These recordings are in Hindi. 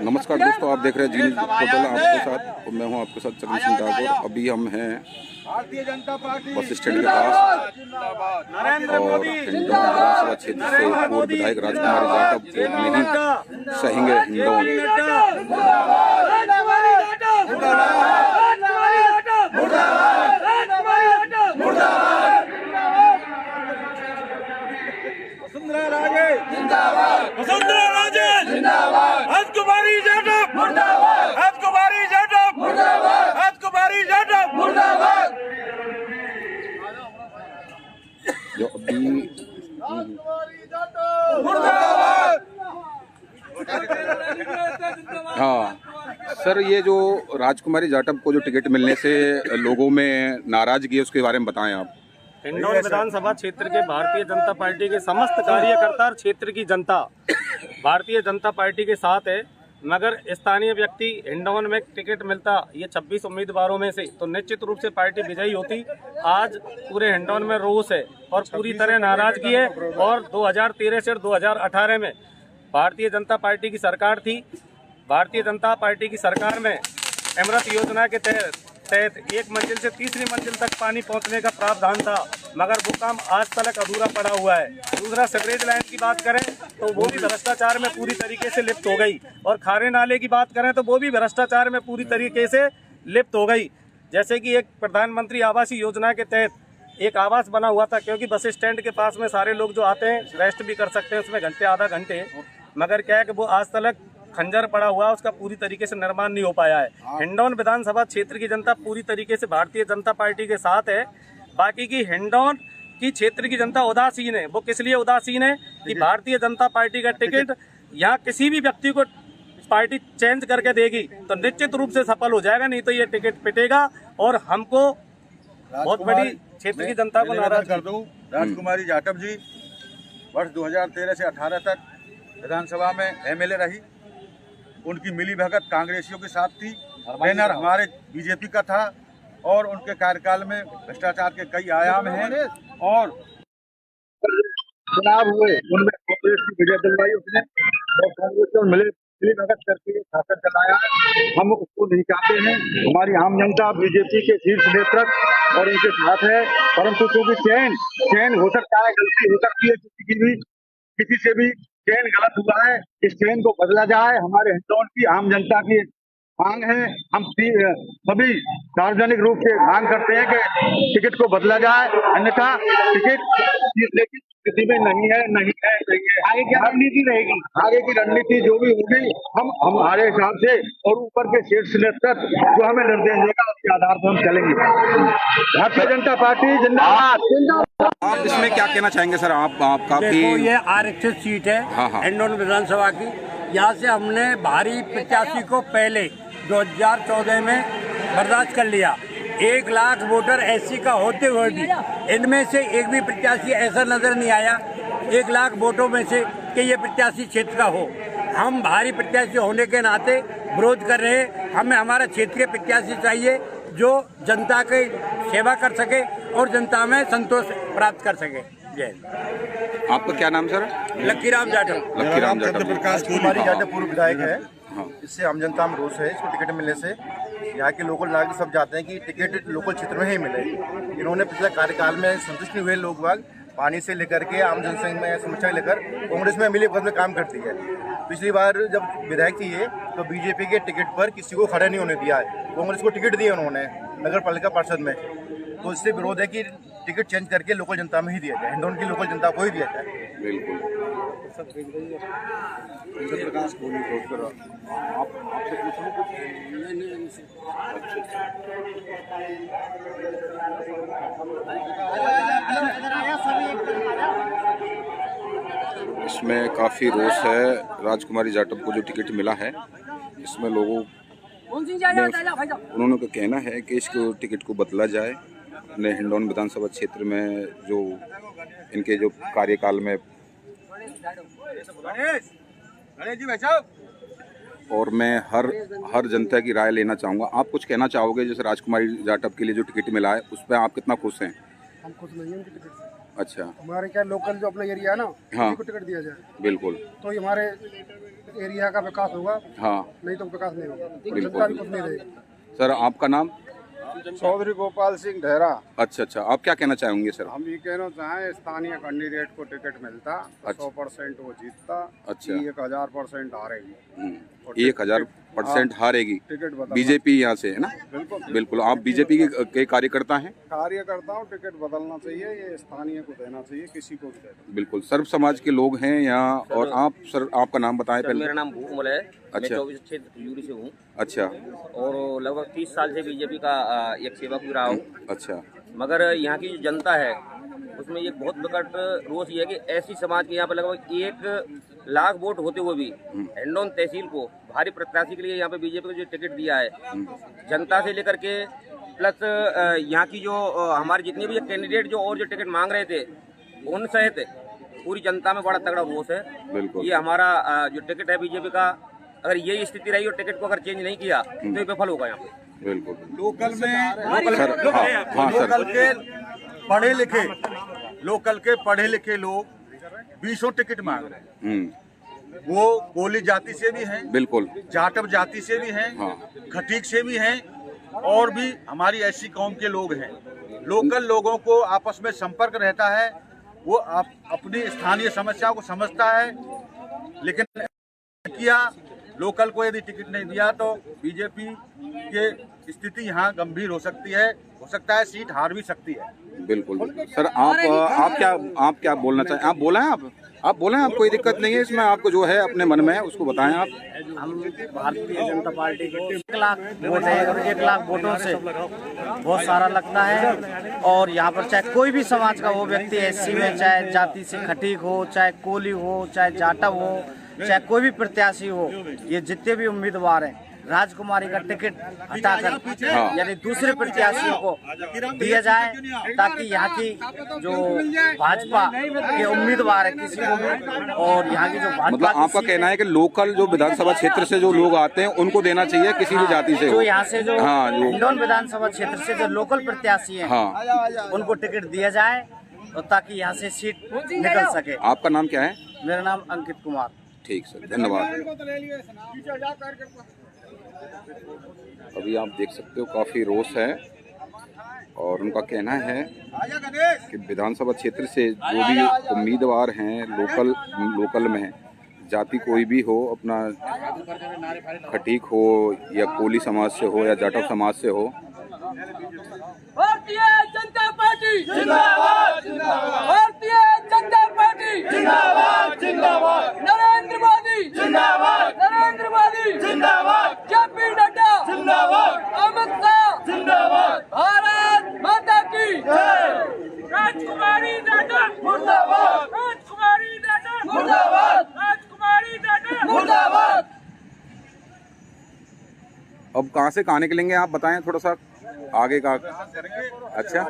नमस्कार दोस्तों, आप देख रहे हैं जी न्यूज़ पोर्टल आपके साथ और मैं हूं आपके साथ चरण सिंह ठाकुर। अभी हम हैं बस स्टैंड के पास और हिंडौन विधानसभा क्षेत्र से पूर्व विधायक राजकुमारी जाटव को नहीं सहेंगे हिंडौन। वसुंधरा राजे जिंदाबाद, राजकुमारी जाटव मुर्दाबाद, राजकुमारी जाटव मुर्दाबाद, राजकुमारी जाटव मुर्दाबाद। जो अभी हाँ सर, ये जो राजकुमारी जाटव को जो टिकट मिलने से लोगों में नाराजगी है, उसके बारे में बताएं आप। हिंडौन विधानसभा क्षेत्र के भारतीय जनता पार्टी के समस्त कार्यकर्ता और क्षेत्र की जनता भारतीय जनता पार्टी के साथ है, मगर स्थानीय व्यक्ति हिंडौन में टिकट मिलता ये 26 उम्मीदवारों में से तो निश्चित रूप से पार्टी विजयी होती। आज पूरे हिंडौन में रोष है और पूरी तरह नाराजगी है। और 2013 से 2018 में भारतीय जनता पार्टी की सरकार थी। भारतीय जनता पार्टी की सरकार में अमृत योजना के तहत एक मंजिल से तीसरी मंजिल तक पानी पहुंचने का प्रावधान था, मगर वो काम आज तक अधूरा पड़ा हुआ है। दूसरा, सीवरेज लाइन की बात करें तो वो भी भ्रष्टाचार में पूरी तरीके से लिप्त हो गई, और खारे नाले की बात करें तो वो भी भ्रष्टाचार में पूरी तरीके से लिप्त हो गई। जैसे कि एक प्रधानमंत्री आवास योजना के तहत एक आवास बना हुआ था, क्योंकि बस स्टैंड के पास में सारे लोग जो आते हैं रेस्ट भी कर सकते हैं उसमें घंटे आधा घंटे, मगर क्या है कि वो आज तक खंजर पड़ा हुआ, उसका पूरी तरीके से निर्माण नहीं हो पाया है। हिंडौन विधानसभा क्षेत्र की जनता पूरी तरीके से भारतीय जनता पार्टी के साथ है। बाकी की हिंडौन की क्षेत्र की जनता उदासीन है। वो किस लिए उदासीन है कि भारतीय जनता पार्टी का टिकट यहाँ किसी भी व्यक्ति को पार्टी चेंज करके देगी तो निश्चित रूप से सफल हो जाएगा, नहीं तो ये टिकट पिटेगा और हमको बहुत बड़ी क्षेत्र की जनता को नाराज कर दूं। राजकुमारी जाटव जी वर्ष 2013 से 18 तक विधानसभा में एमएलए रही। उनकी मिली भगत कांग्रेसियों के साथ थी। बैनर हमारे बीजेपी का था और उनके कार्यकाल में भ्रष्टाचार के कई आयाम हैं। और चुनाव हुए उनमें कांग्रेस की विजय दिलवाई उसने और कांग्रेस को मिली भगत करके शासन चलाया। हम उसको नहीं चाहते हैं। हमारी आम जनता बीजेपी के शीर्ष नेतृत्व और उनके साथ है, परंतु क्योंकि चयन हो सकता है, गलती हो सकती है किसी से भी चयन गलत हुआ है, इस चयन को बदला जाए। हमारे हिंडौन की आम जनता की मांग है। हम सभी सार्वजनिक रूप से मांग करते हैं कि टिकट को बदला जाए, अन्यथा टिकट स्थिति में नहीं है। आगे क्या रणनीति रहेगी? आगे की रणनीति जो भी होगी हम हमारे हिसाब से और ऊपर के शीर्ष नेतृत्व जो हमें निर्देश देगा उसके आधार पर हम चलेंगे। भारतीय जनता पार्टी जिंदाबाद। आप इसमें क्या कहना चाहेंगे सर? आप काफी देखो, ये आरक्षित सीट है हाँ। हिंडौन विधानसभा की। यहाँ से हमने भारी प्रत्याशी को पहले 2014 में बर्दाश्त कर लिया। 1 लाख वोटर एससी का होते हुए भी इनमें से एक भी प्रत्याशी ऐसा नजर नहीं आया 1 लाख वोटों में से कि ये प्रत्याशी क्षेत्र का हो। हम भारी प्रत्याशी होने के नाते विरोध कर रहे हैं। हमें हमारा क्षेत्र के प्रत्याशी चाहिए जो जनता की सेवा कर सके और जनता में संतोष प्राप्त कर सके। जय। आपका क्या नाम सर? लक्कीराम जाटव। लक्कीराम जाटव। राजकुमारी जाटव पूर्व विधायक है। हाँ। इससे आम जनता में रोष है इसको टिकट मिलने से। यहाँ के लोकल नागरिक सब चाहते हैं कि टिकट लोकल क्षेत्र में ही मिले। इन्होंने पिछले कार्यकाल में संतुष्ट नहीं हुए लोग बाग, पानी से लेकर के आम जनसंघ में समस्या लेकर कांग्रेस में मिली भगत में काम करती है। पिछली बार जब विधायक थी ये तो बीजेपी के टिकट पर किसी को खड़ा नहीं होने दिया है। कांग्रेस को टिकट दिया उन्होंने नगर पालिका पार्षद में, तो इससे विरोध है कि टिकट चेंज करके लोकल जनता में ही दिया जाए, हिंडौन की लोकल जनता को ही दिया जाए। बिल्कुल। इसमें काफी रोष है। राजकुमारी जाटव को जो टिकट मिला है इसमें लोगों उन्होंने का कहना है कि इसको टिकट को बदला जाए। अपने हिंडौन विधानसभा क्षेत्र में जो इनके जो कार्यकाल में और मैं हर जनता की राय लेना चाहूँगा। आप कुछ कहना चाहोगे जैसे राजकुमारी जाटव के लिए जो टिकट मिला है उस पर आप कितना खुश हैं? हम खुश नहीं हैं टिकट से। अच्छा, हमारे क्या लोकल जो अपना एरिया है ना, हाँ। उसी को टिकट दिया जाए बिल्कुल। तो ये हमारे एरिया का विकास होगा, हाँ, नहीं तो विकास नहीं होगा, बिल्कुल। जनता भी कुछ नहीं रहेगी। सर आपका नाम? चौधरी गोपाल सिंह ढेरा। अच्छा अच्छा, आप क्या कहना चाहेंगे सर? हम ये कहना चाहें स्थानीय कैंडिडेट को टिकट मिलता तो अच्छा। 100% वो जीतता। अच्छा। 1000% हारेगी। 1000% हारेगी टिकट बदलना। बीजेपी यहाँ से, है ना? बिल्कुल बिल्कुल। आप बीजेपी के कार्यकर्ता हैं? कार्यकर्ताओं टिकट बदलना चाहिए, ये स्थानीय को देना चाहिए, किसी को भी देना। बिल्कुल। सर्व समाज के लोग हैं यहाँ। और आप सर, आपका नाम बताएं पहले। मेरा नाम भूमल है। मैं अच्छा। 24 क्षेत्र यूरी से हूँ अच्छा और लगभग 30 साल से बीजेपी का एक सेवक भी रहा हूँ। अच्छा। मगर यहाँ की जो जनता है उसमें एक बहुत विकट रोष ये है कि ऐसी समाज के यहाँ पर लगभग 1 लाख वोट होते हुए भी हिंडौन तहसील को भारी प्रत्याशी के लिए यहाँ पे बीजेपी को जो टिकट दिया है, जनता से लेकर के प्लस यहाँ की जो हमारे जितने भी कैंडिडेट जो और जो टिकट मांग रहे थे उन सहित पूरी जनता में बड़ा तगड़ा रोष है। बिल्कुल। ये हमारा जो टिकट है बीजेपी का, अगर यही स्थिति रही और टिकट को अगर चेंज नहीं किया तो ये विफल होगा यहाँ पे। बिल्कुल। लोकल में सर, हाँ सर। लोकल के पढ़े लिखे लोग 20 टिकट मांग रहे हैं। वो कोली जाति से भी हैं, बिल्कुल। जाटव जाति से भी हैं, हाँ। खटीक से भी हैं और भी हमारी ऐसी कौम के लोग हैं। लोकल लोगों को आपस में संपर्क रहता है, वो अपनी स्थानीय समस्याओं को समझता है, लेकिन किया लोकल को यदि टिकट नहीं दिया तो बीजेपी के स्थिति यहाँ गंभीर हो सकती है, हो सकता है सीट हार भी सकती है। बिल्कुल। सर आप क्या बोलना चाहें? आप बोलें, आप बोलें, आप कोई दिक्कत नहीं है इसमें। आपको जो है अपने मन में है उसको बताएं आप। हम भारतीय जनता पार्टी के 1 लाख वोट है और 1 लाख वोटों से बहुत सारा लगता है। और यहाँ पर चाहे कोई भी समाज का वो व्यक्ति एससी में, चाहे जाति से खटीक हो, चाहे कोली हो, चाहे जाटव हो, चाहे कोई भी प्रत्याशी हो, ये जितने भी उम्मीदवार हैं राजकुमारी का टिकट हटाकर यानी दूसरे प्रत्याशियों को दिया जाए, ताकि यहाँ की जो भाजपा के उम्मीदवार है किसी को भी, और यहाँ की जो भाजपा मतलब आपका कहना है कि लोकल जो विधानसभा क्षेत्र से जो लोग आते हैं उनको देना चाहिए, किसी भी जाति से हो। जो यहाँ से जो हाँ, हिंडौन विधानसभा क्षेत्र से जो लोकल प्रत्याशी हैं, हाँ, उनको टिकट दिया जाए और ताकि यहाँ से सीट निकल सके। आपका नाम क्या है? मेरा नाम अंकित कुमार। ठीक सर, धन्यवाद। अभी आप देख सकते हो काफी रोष है और उनका कहना है कि विधानसभा क्षेत्र से जो भी उम्मीदवार हैं लोकल में, जाति कोई भी हो, अपना खटीक हो या कोली समाज से हो या जाटव समाज से हो, भारतीय जनता पार्टी जिंदाबाद, भारतीय जनता पार्टी जिंदाबाद, नरेंद्र मोदी जिंदाबाद, नरेंद्र मोदी जिंदाबाद, जेपी नड्डा जिंदाबाद, अमित शाह जिंदाबाद, भारत माता की जय, राजकुमारी जाटव मुर्दाबाद, राजकुमारी जाटव मुर्दाबाद, राजकुमारी जाटव मुर्दाबाद। अब कहाँ से कहाँ निकलेंगे आप बताएं थोड़ा सा आगे का। अच्छा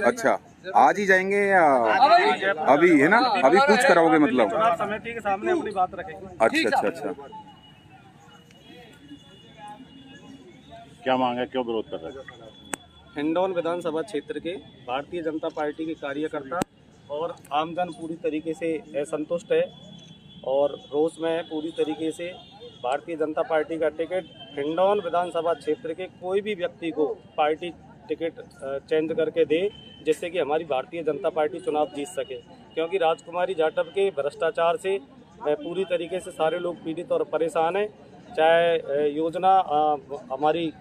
अच्छा, आज ही जाएंगे या अभी, है ना? अभी पूछ कराओगे मतलब? चुनाव समिति के सामने अपनी बात रखेंगे। अच्छा। क्या मांग है, क्यों विरोध कर रहे हैं? हिंडौन विधानसभा क्षेत्र के भारतीय जनता पार्टी के कार्यकर्ता और आमजन पूरी तरीके से असंतुष्ट है और रोष में है पूरी तरीके से। भारतीय जनता पार्टी का टिकट हिंडौन विधानसभा क्षेत्र के कोई भी व्यक्ति को पार्टी टिकट चेंज करके दे, जिससे कि हमारी भारतीय जनता पार्टी चुनाव जीत सके, क्योंकि राजकुमारी जाटव के भ्रष्टाचार से पूरी तरीके से सारे लोग पीड़ित और परेशान हैं। चाहे योजना हमारी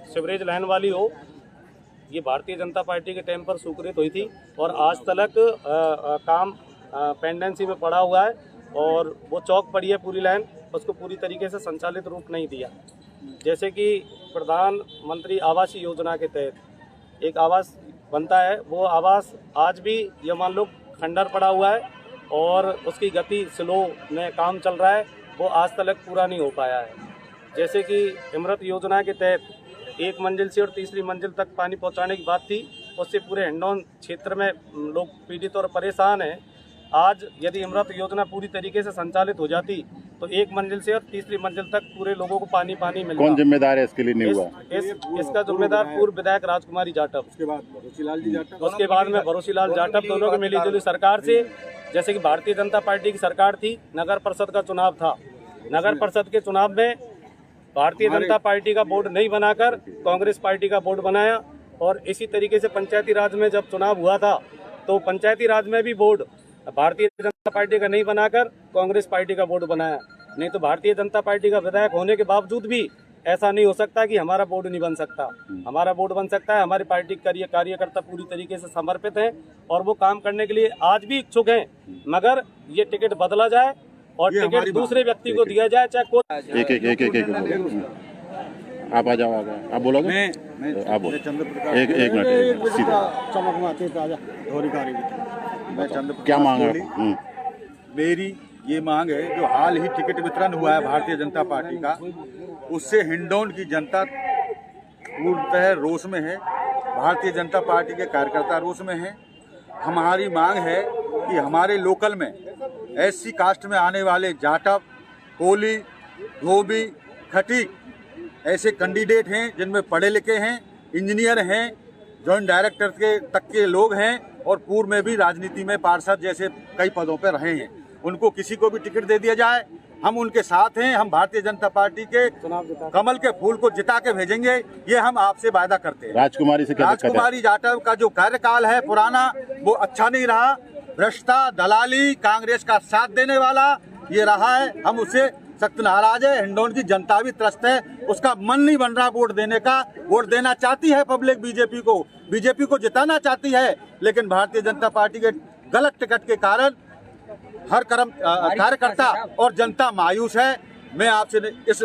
सीवरेज लाइन वाली हो, ये भारतीय जनता पार्टी के टाइम पर स्वीकृत हुई थी और आज तक काम पेंडेंसी में पड़ा हुआ है और वो चौक पड़ी है पूरी लाइन, उसको पूरी तरीके से संचालित रूप नहीं दिया। जैसे कि प्रधानमंत्री आवास योजना के तहत एक आवास बनता है, वो आवास आज भी ये मान लो खंडर पड़ा हुआ है और उसकी गति स्लो में काम चल रहा है, वो आज तक पूरा नहीं हो पाया है। जैसे कि अमृत योजना के तहत 1 मंजिल से और तीसरी मंजिल तक पानी पहुंचाने की बात थी, उससे पूरे हिंडौन क्षेत्र में लोग पीड़ित और परेशान हैं। आज यदि अमृत योजना पूरी तरीके से संचालित हो जाती तो एक मंजिल से और तीसरी मंजिल तक पूरे लोगों को पानी पानी मिल कौन जिम्मेदार है इसके लिए नहीं हुआ? इसका जिम्मेदार पूर्व विधायक राजकुमारी जाटव, उसके बाद में भरोसीलाल जाटव, दोनों की मिलीजुली सरकार से, जैसे कि भारतीय जनता पार्टी की सरकार थी, नगर परिषद का चुनाव था, नगर परिषद के चुनाव में भारतीय जनता पार्टी का बोर्ड नहीं बनाकर कांग्रेस पार्टी का बोर्ड बनाया, और इसी तरीके से पंचायती राज में जब चुनाव हुआ था तो पंचायती राज में भी बोर्ड भारतीय जनता पार्टी का नहीं बनाकर कांग्रेस पार्टी का बोर्ड बनाया। नहीं तो भारतीय जनता पार्टी का विधायक होने के बावजूद भी ऐसा नहीं हो सकता कि हमारा बोर्ड नहीं बन सकता। हमारा बोर्ड बन सकता है। हमारी पार्टी के कार्यकर्ता पूरी तरीके से समर्पित हैं और वो काम करने के लिए आज भी इच्छुक हैं, मगर ये टिकट बदला जाए और टिकट दूसरे व्यक्ति को दिया जाए, चाहे कोई एक आप आ जाओ, आप बोलोगे? आप बोलो। एक मिनट क्या मांग है? मेरी ये मांग है, जो हाल ही टिकट वितरण हुआ है भारतीय जनता पार्टी का, उससे हिंडौन की जनता पूर्णतः रोष में है, भारतीय जनता पार्टी के कार्यकर्ता रोष में हैं। हमारी मांग है कि हमारे लोकल में एससी कास्ट में आने वाले जाटव, कोली, धोबी, खटीक ऐसे कैंडिडेट हैं जिनमें पढ़े लिखे हैं, इंजीनियर हैं, जॉइंट डायरेक्टर के तक के लोग हैं और पूर्व में भी राजनीति में पार्षद जैसे कई पदों पर रहे हैं, उनको किसी को भी टिकट दे दिया जाए, हम उनके साथ हैं। हम भारतीय जनता पार्टी के कमल के फूल को जिता के भेजेंगे, ये हम आपसे वादा करते हैं। राजकुमारी से क्या दिक्कत है? राजकुमारी जाटव का जो कार्यकाल है पुराना, वो अच्छा नहीं रहा, भ्रष्टा, दलाली, कांग्रेस का साथ देने वाला ये रहा है। हम उससे सख्त नाराज है। हिंडौन की जनता भी त्रस्त है, उसका मन नहीं बन रहा वोट देने का। वोट देना चाहती है पब्लिक बीजेपी को जिताना चाहती है, लेकिन भारतीय जनता पार्टी के गलत टिकट के कारण हर कार्यकर्ता और जनता मायूस है। मैं आपसे इस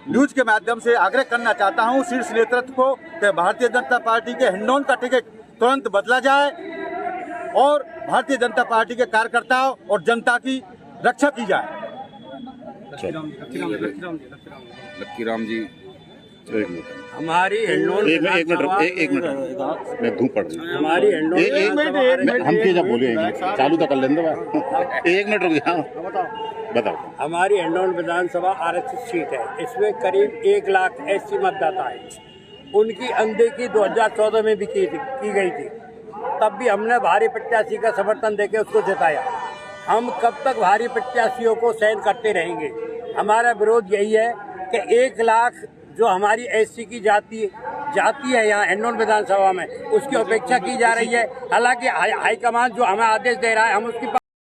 न्यूज के माध्यम से आग्रह करना चाहता हूं शीर्ष नेतृत्व को कि भारतीय जनता पार्टी के हिंडौन का टिकट तुरंत बदला जाए और भारतीय जनता पार्टी के कार्यकर्ताओं और जनता की रक्षा की जाए। लक्कीराम जी, हमारी हिंडौन एक मिनट मैं धूप पड़ रही हूँ। हमारी हिंडौन हम क्या जब बोले चालू तो कर लेंगे। एक मिनट रुक जाओ, बताओ। हमारी हिंडौन विधानसभा आरक्षित सीट है, इसमें करीब 1 लाख एससी मतदाता है। उनकी अनदेखी 2014 में भी की गई थी, तब भी हमने भारी प्रत्याशी का समर्थन देके उसको जिताया। हम कब तक भारी प्रत्याशियों को सहन करते रहेंगे? हमारा विरोध यही है कि 1 लाख जो हमारी एससी की जाति है यहाँ हिंडौन विधानसभा में, उसकी अपेक्षा की जा रही है। हालांकि हाईकमान जो हमें आदेश दे रहा है, हम उसकी